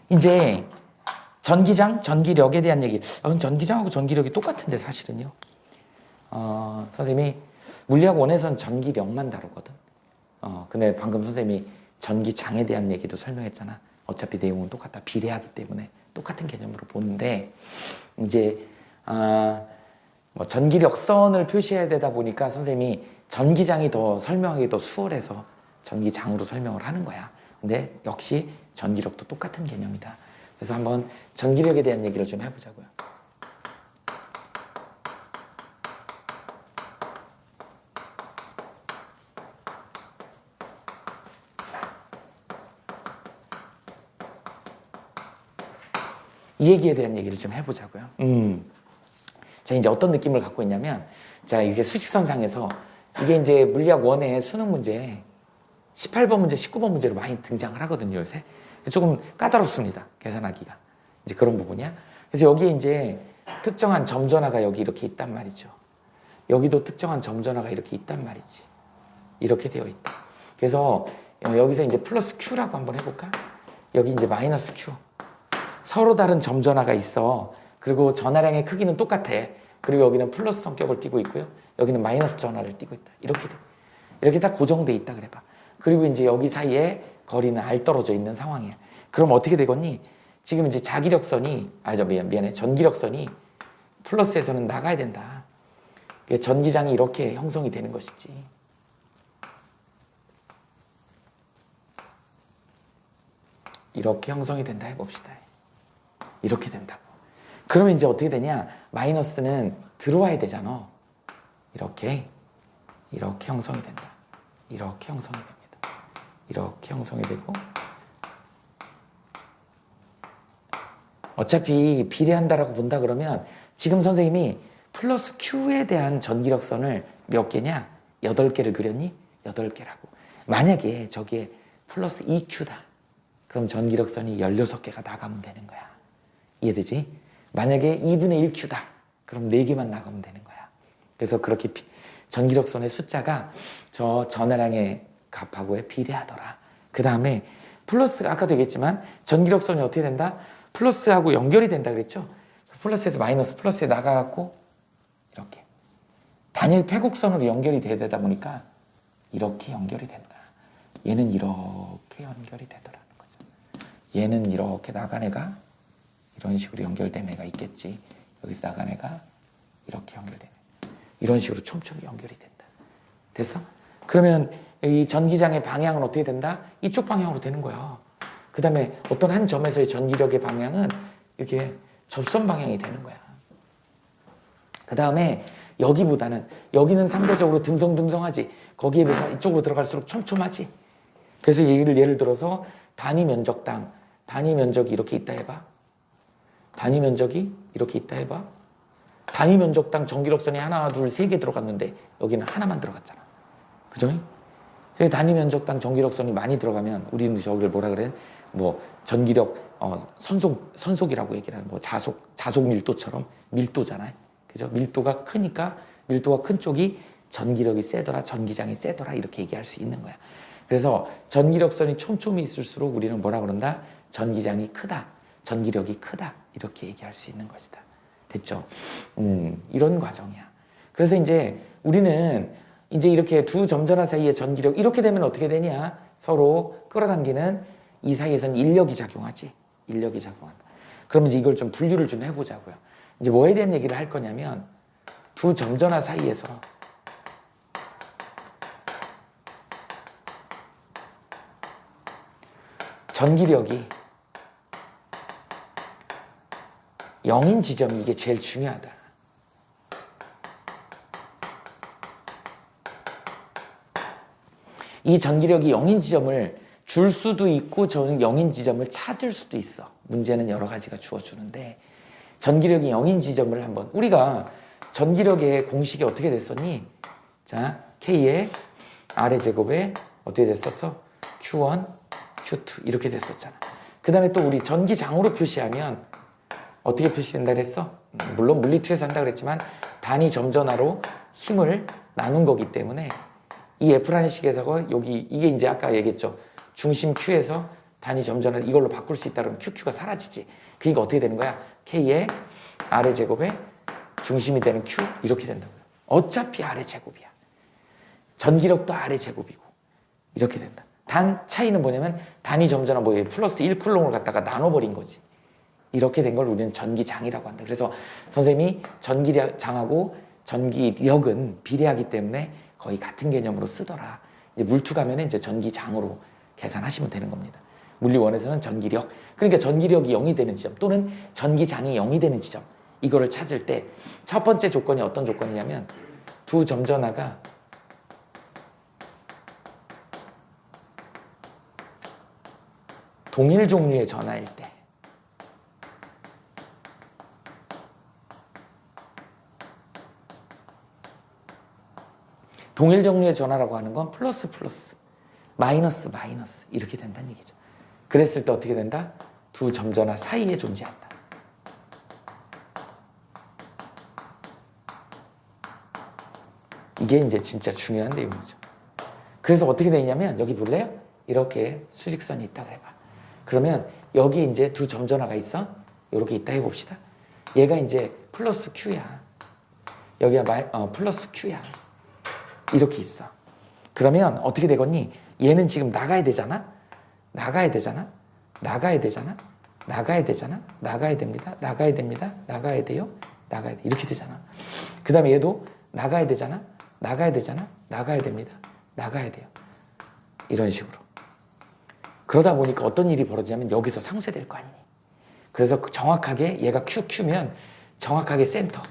이제 전기장, 전기력에 대한 얘기. 전기장하고 전기력이 똑같은데 사실은요. 선생님이 물리학 원에서는 전기력만 다루거든. 근데 방금 선생님이 전기장에 대한 얘기도 설명했잖아. 어차피 내용은 똑같다. 비례하기 때문에 똑같은 개념으로 보는데 이제 뭐 전기력선을 표시해야 되다 보니까 선생님이 전기장이 더 설명하기 더 수월해서 전기장으로 설명을 하는 거야. 근데 역시 전기력도 똑같은 개념이다. 그래서 한번 전기력에 대한 얘기를 좀 해보자고요. 이 얘기에 대한 얘기를 좀 해보자고요. 자, 이제 어떤 느낌을 갖고 있냐면, 자, 이게 수직선상에서 이게 이제 물리학 원의 수능 문제 18번 문제, 19번 문제로 많이 등장을 하거든요, 요새. 조금 까다롭습니다, 계산하기가. 이제 그런 부분이야. 그래서 여기에 이제 특정한 점전화가 여기 이렇게 있단 말이죠. 여기도 특정한 점전화가 이렇게 있단 말이지. 이렇게 되어 있다. 그래서 여기서 이제 플러스 Q라고 한번 해볼까? 여기 이제 마이너스 Q. 서로 다른 점전화가 있어. 그리고 전하량의 크기는 똑같아. 그리고 여기는 플러스 성격을 띠고 있고요. 여기는 마이너스 전하를 띠고 있다. 이렇게 돼. 이렇게 다 고정돼 있다 그래봐. 그리고 이제 여기 사이에 거리는 R 떨어져 있는 상황이야. 그럼 어떻게 되겠니? 지금 이제 자기력선이, 미안해. 전기력선이 플러스에서는 나가야 된다. 전기장이 이렇게 형성이 되는 것이지. 이렇게 형성이 된다 해봅시다. 이렇게 된다고. 그러면 이제 어떻게 되냐? 마이너스는 들어와야 되잖아. 이렇게 형성이 된다. 이렇게 형성이 됩니다. 이렇게 형성이 되고, 어차피 비례한다라고 본다 그러면 지금 선생님이 플러스 Q에 대한 전기력선을 몇 개냐? 8개를 그렸니? 8개라고. 만약에 저기에 플러스 2Q다. 그럼 전기력선이 16개가 나가면 되는 거야. 이해되지? 만약에 2분의 1Q다. 그럼 4개만 나가면 되는 거야. 그래서 그렇게 전기력선의 숫자가 저 전하량의 값하고에 비례하더라. 그 다음에 플러스가 아까도 얘기했지만 전기력선이 어떻게 된다? 플러스하고 연결이 된다 그랬죠? 플러스에서 마이너스 플러스에 나가갖고 이렇게 단일 패곡선으로 연결이 돼야 되다 보니까 이렇게 연결이 된다. 얘는 이렇게 연결이 되더라는 거죠. 얘는 이렇게 나간 애가 이런 식으로 연결된 애가 있겠지. 여기서 나간 애가 이렇게 연결된 애. 이런 식으로 촘촘히 연결이 된다. 됐어? 그러면 이 전기장의 방향은 어떻게 된다? 이쪽 방향으로 되는 거야. 그 다음에 어떤 한 점에서의 전기력의 방향은 이렇게 접선 방향이 되는 거야. 그 다음에 여기보다는 여기는 상대적으로 듬성듬성하지. 거기에 비해서 이쪽으로 들어갈수록 촘촘하지. 그래서 예를 들어서 단위 면적당 단위 면적이 이렇게 있다 해봐. 단위 면적이 이렇게 있다 해봐. 단위 면적당 전기력선이 하나, 둘, 세 개 들어갔는데 여기는 하나만 들어갔잖아. 그죠? 단위 면적당 전기력선이 많이 들어가면 우리는 저기를 뭐라 그래? 뭐 전기력 선속이라고 얘기를 하는 뭐 자속 밀도처럼 밀도잖아요. 그죠? 밀도가 크니까 밀도가 큰 쪽이 전기력이 세더라, 전기장이 세더라 이렇게 얘기할 수 있는 거야. 그래서 전기력선이 촘촘히 있을수록 우리는 뭐라 그런다? 전기장이 크다, 전기력이 크다 이렇게 얘기할 수 있는 것이다. 됐죠? 이런 과정이야. 그래서 이제 우리는 이제 이렇게 두 점전화 사이의 전기력 이렇게 되면 어떻게 되냐? 서로 끌어당기는 이 사이에서는 인력이 작용하지. 인력이 작용한다. 그러면 이제 이걸 좀 분류를 좀 해보자고요. 이제 뭐에 대한 얘기를 할 거냐면 두 점전화 사이에서 전기력이 0인 지점이 이게 제일 중요하다. 이 전기력이 0인 지점을 줄 수도 있고 저는 0인 지점을 찾을 수도 있어. 문제는 여러 가지가 주어주는데 전기력이 0인 지점을 한번 우리가 전기력의 공식이 어떻게 됐었니? 자, K의 R의 제곱에 어떻게 됐었어? Q1, Q2 이렇게 됐었잖아. 그 다음에 또 우리 전기장으로 표시하면 어떻게 표시된다 그랬어? 물론 물리투에서 한다 그랬지만 단위 점전화로 힘을 나눈 거기 때문에 이 F라는 식에다가 여기 이게 이제 아까 얘기했죠. 중심 Q에서 단위 점전을 이걸로 바꿀 수 있다 그러면 QQ가 사라지지. 그러니까 어떻게 되는 거야? K의 R의 제곱에 중심이 되는 Q 이렇게 된다고요. 어차피 R의 제곱이야. 전기력도 R의 제곱이고 이렇게 된다. 단 차이는 뭐냐면 단위 점전화 뭐 플러스 1쿨롱을 갖다가 나눠버린 거지. 이렇게 된 걸 우리는 전기장이라고 한다. 그래서 선생님이 전기장하고 전기력은 비례하기 때문에 거의 같은 개념으로 쓰더라. 이제 물투 가면 이제 전기장으로 계산하시면 되는 겁니다. 물리원에서는 전기력, 그러니까 전기력이 0이 되는 지점 또는 전기장이 0이 되는 지점, 이거를 찾을 때 첫 번째 조건이 어떤 조건이냐면 두 점전화가 동일 종류의 전화일 때, 동일 종류의 전화라고 하는 건 플러스 플러스, 마이너스 마이너스 이렇게 된다는 얘기죠. 그랬을 때 어떻게 된다? 두 점전화 사이에 존재한다. 이게 이제 진짜 중요한 내용이죠. 그래서 어떻게 되냐면 여기 볼래요? 이렇게 수직선이 있다고 해봐. 그러면 여기 이제 두 점전화가 있어. 이렇게 있다 해봅시다. 얘가 이제 플러스 Q야. 여기가 플러스 Q야. 이렇게 있어. 그러면 어떻게 되겠니? 얘는 지금 나가야 되잖아. 나가야 되잖아. 나가야 되잖아. 나가야 되잖아. 나가야 됩니다. 나가야 됩니다. 나가야 돼요. 나가야 돼. 이렇게 되잖아. 그 다음에 얘도 나가야 되잖아. 나가야 되잖아. 나가야 됩니다. 나가야 돼요. 이런 식으로. 그러다 보니까 어떤 일이 벌어지냐면 여기서 상쇄될 거 아니니. 그래서 정확하게 얘가 QQ면 정확하게 센터.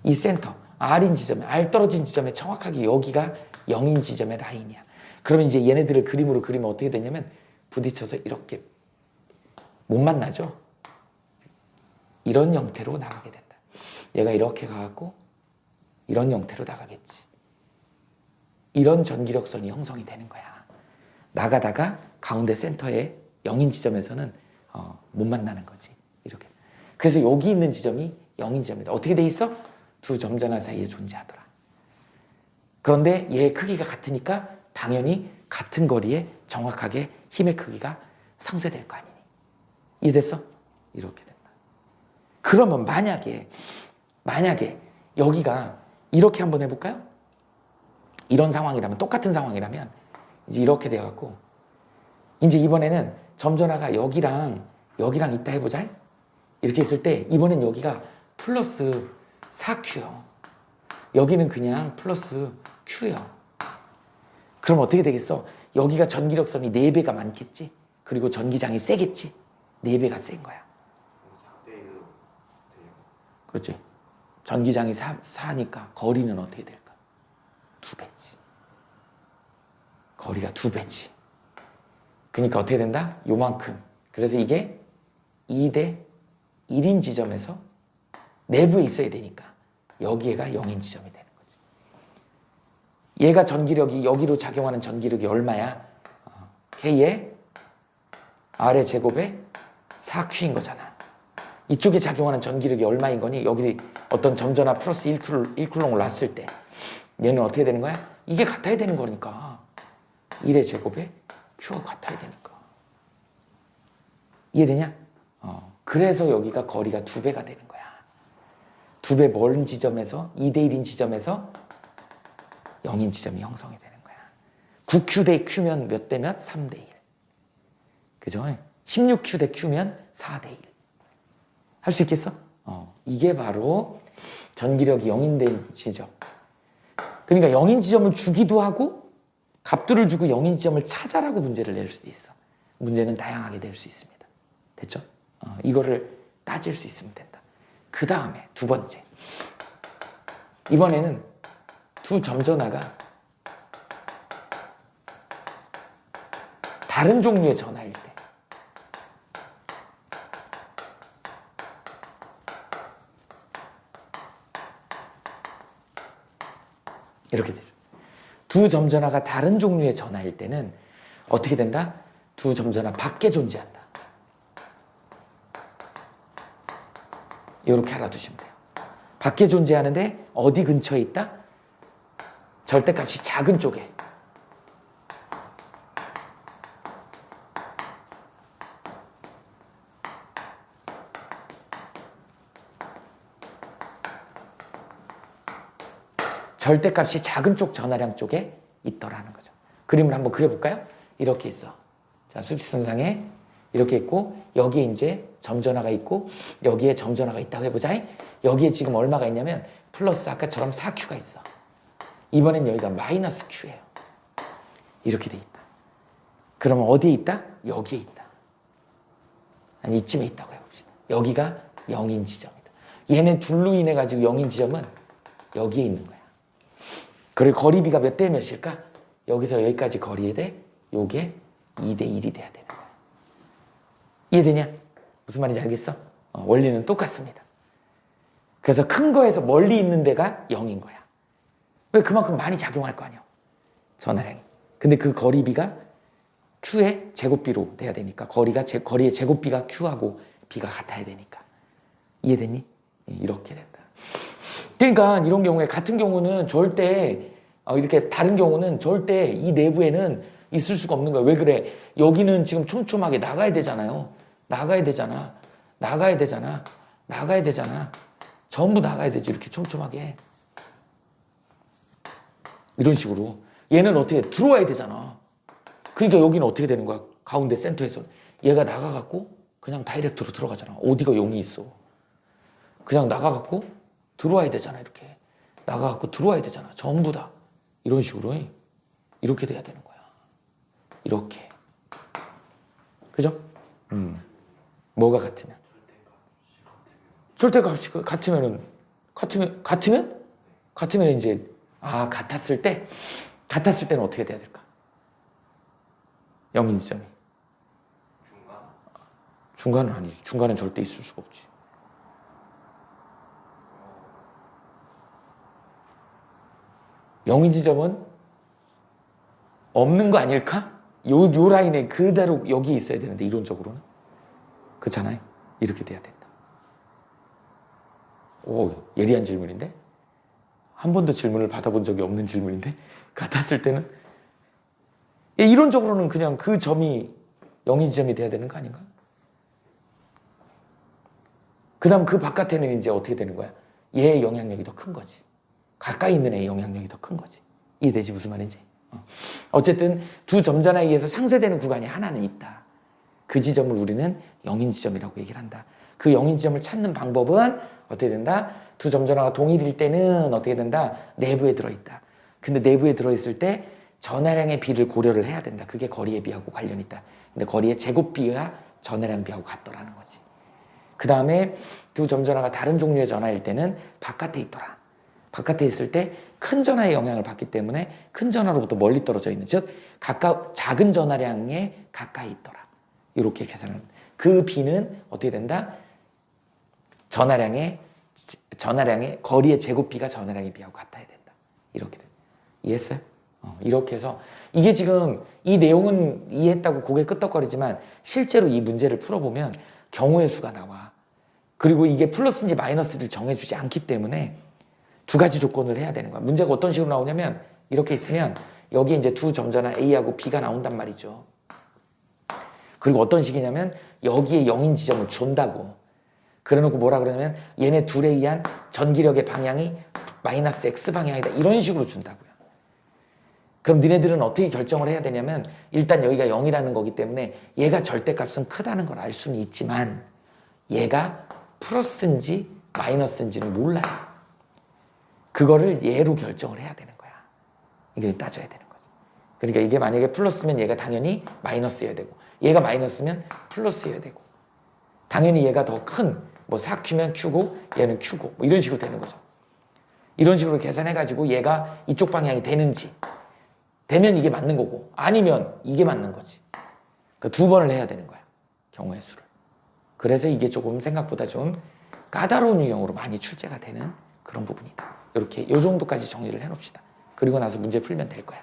이 센터. R인 지점에, R 떨어진 지점에 정확하게 여기가 0인 지점의 라인이야. 그러면 이제 얘네들을 그림으로 그리면 어떻게 되냐면 부딪혀서 이렇게 못 만나죠. 이런 형태로 나가게 된다. 얘가 이렇게 가갖고 이런 형태로 나가겠지. 이런 전기력선이 형성이 되는 거야. 나가다가 가운데 센터에 0인 지점에서는 못 만나는 거지. 이렇게. 그래서 여기 있는 지점이 0인 지점이다. 어떻게 돼 있어? 두 점전화 사이에 존재하더라. 그런데 얘의 크기가 같으니까 당연히 같은 거리에 정확하게 힘의 크기가 상쇄될 거 아니니. 이해됐어? 이렇게 된다. 그러면 만약에 여기가 이렇게 한번 해볼까요? 이런 상황이라면, 똑같은 상황이라면 이제 이렇게 돼갖고 이제 이번에는 점전화가 여기랑 있다 해보자. 이렇게 있을 때 이번엔 여기가 플러스 4Q요. 여기는 그냥 플러스 Q요. 그럼 어떻게 되겠어? 여기가 전기력선이 4배가 많겠지? 그리고 전기장이 세겠지? 4배가 센 거야. 그렇지? 전기장이 4니까 거리는 어떻게 될까? 2배지. 거리가 2배지. 그러니까 어떻게 된다? 요만큼. 그래서 이게 2대 1인 지점에서 내부에 있어야 되니까 여기가 0인 지점이 되는 거지. 얘가 전기력이 여기로 작용하는 전기력이 얼마야? K의 R의 제곱에 4Q인 거잖아. 이쪽에 작용하는 전기력이 얼마인 거니? 여기 어떤 점전화 플러스 1쿨롱을 놨을 때 얘는 어떻게 되는 거야? 이게 같아야 되는 거니까 1의 제곱에 Q가 같아야 되니까. 이해되냐? 그래서 여기가 거리가 2배가 되는 거야. 2배 먼 지점에서 2대 1인 지점에서 0인 지점이 형성이 되는 거야. 9Q 대 Q면 몇 대 몇? 3대 1. 그죠? 16Q 대 Q면 4대 1. 할 수 있겠어? 이게 바로 전기력이 0인 된 지점. 그러니까 0인 지점을 주기도 하고 값들을 주고 0인 지점을 찾아라고 문제를 낼 수도 있어. 문제는 다양하게 낼 수 있습니다. 됐죠? 이거를 따질 수 있으면 된다. 그 다음에 두 번째. 이번에는 두 점전화가 다른 종류의 전화일 때 이렇게 되죠. 두 점전화가 다른 종류의 전화일 때는 어떻게 된다? 두 점전화 밖에 존재한다. 이렇게 알아두시면 돼요. 밖에 존재하는데 어디 근처에 있다? 절대값이 작은 쪽에. 절대값이 작은 쪽 전하량 쪽에 있더라는 거죠. 그림을 한번 그려볼까요? 이렇게 있어. 자, 수직선상에 이렇게 있고 여기에 이제 점전화가 있고 여기에 점전화가 있다고 해보자. 여기에 지금 얼마가 있냐면 플러스 아까처럼 4Q가 있어. 이번엔 여기가 마이너스 Q예요. 이렇게 돼 있다. 그러면 어디에 있다? 여기에 있다. 아니 이쯤에 있다고 해봅시다. 여기가 0인 지점이다. 얘네 둘로 인해 가지고 0인 지점은 여기에 있는 거야. 그리고 거리비가 몇 대 몇일까? 여기서 여기까지 거리에 대 요게 2대 1이 돼야 되는 거야. 이해되냐? 무슨 말인지 알겠어? 원리는 똑같습니다. 그래서 큰 거에서 멀리 있는 데가 0인 거야. 왜? 그만큼 많이 작용할 거 아니야. 전하량이. 근데 그 거리비가 Q의 제곱비로 돼야 되니까 거리의 제곱비가 Q하고 B가 같아야 되니까. 이해됐니? 이렇게 된다. 그러니까 이런 경우에 같은 경우는 절대 이렇게 다른 경우는 절대 이 내부에는 있을 수가 없는 거야. 왜 그래? 여기는 지금 촘촘하게 나가야 되잖아요. 나가야 되잖아. 전부 나가야 되지. 이렇게 촘촘하게. 이런 식으로. 얘는 어떻게 들어와야 되잖아. 그러니까 여기는 어떻게 되는 거야? 가운데 센터에서. 얘가 나가갖고 그냥 다이렉트로 들어가잖아. 어디가 0이 있어. 그냥 나가갖고 들어와야 되잖아. 이렇게. 나가갖고 들어와야 되잖아. 전부 다. 이런 식으로. 이렇게 돼야 되는 거야. 이렇게. 그죠? 뭐가 같으면? 절대값이 같으면 이제 같았을 때는 어떻게 돼야 될까? 0인 지점이. 중간은 아니지. 중간은 절대 있을 수가 없지. 영인 지점은 없는 거 아닐까? 요 라인에 그대로 여기 있어야 되는데 이론적으로는 그렇잖아요. 이렇게 돼야 된다. 오, 예리한 질문인데? 한 번도 질문을 받아본 적이 없는 질문인데? 같았을 때는 이론적으로는 그냥 그 점이 0인 지점이 돼야 되는 거 아닌가? 그 다음 그 바깥에는 이제 어떻게 되는 거야? 얘의 영향력이 더 큰 거지. 가까이 있는 애의 영향력이 더 큰 거지. 이해되지? 무슨 말인지? 어쨌든 두 점전화에 의해서 상쇄되는 구간이 하나는 있다. 그 지점을 우리는 0인 지점이라고 얘기를 한다. 그 0인 지점을 찾는 방법은 어떻게 된다? 두 점전화가 동일일 때는 어떻게 된다? 내부에 들어있다. 근데 내부에 들어있을 때 전하량의 비를 고려를 해야 된다. 그게 거리의 비하고 관련이 있다. 근데 거리의 제곱비가 전하량 비하고 같더라는 거지. 그 다음에 두 점전화가 다른 종류의 전화일 때는 바깥에 있더라. 바깥에 있을 때 큰 전하의 영향을 받기 때문에 큰 전하로부터 멀리 떨어져 있는, 즉 작은 전하량에 가까이 있더라. 이렇게 계산을. 그 비는 어떻게 된다? 전하량의 거리의 제곱비가 전하량의 비하고 같아야 된다. 이렇게 돼. 이해했어요? 이렇게 해서 이게 지금 이 내용은 이해했다고 고개 끄덕거리지만 실제로 이 문제를 풀어보면 경우의 수가 나와. 그리고 이게 플러스인지 마이너스를 정해주지 않기 때문에 두 가지 조건을 해야 되는 거야. 문제가 어떤 식으로 나오냐면 이렇게 있으면 여기에 이제 두 점전화 A하고 B가 나온단 말이죠. 그리고 어떤 식이냐면 여기에 0인 지점을 준다고. 그래놓고 뭐라 그러냐면 얘네 둘에 의한 전기력의 방향이 마이너스 X 방향이다. 이런 식으로 준다고요. 그럼 니네들은 어떻게 결정을 해야 되냐면 일단 여기가 0이라는 거기 때문에 얘가 절대값은 크다는 걸 알 수는 있지만 얘가 플러스인지 마이너스인지는 몰라요. 그거를 얘로 결정을 해야 되는 거야. 이게 따져야 되는 거지. 그러니까 이게 만약에 플러스면 얘가 당연히 마이너스여야 되고 얘가 마이너스면 플러스여야 되고 당연히 얘가 더 큰 뭐 4Q면 Q고 얘는 Q고 뭐 이런 식으로 되는 거죠. 이런 식으로 계산해가지고 얘가 이쪽 방향이 되는지 되면 이게 맞는 거고 아니면 이게 맞는 거지. 그러니까 두 번을 해야 되는 거야. 경우의 수를. 그래서 이게 조금 생각보다 좀 까다로운 유형으로 많이 출제가 되는 그런 부분이다. 이렇게 요 정도까지 정리를 해놓읍시다. 그리고 나서 문제 풀면 될 거야.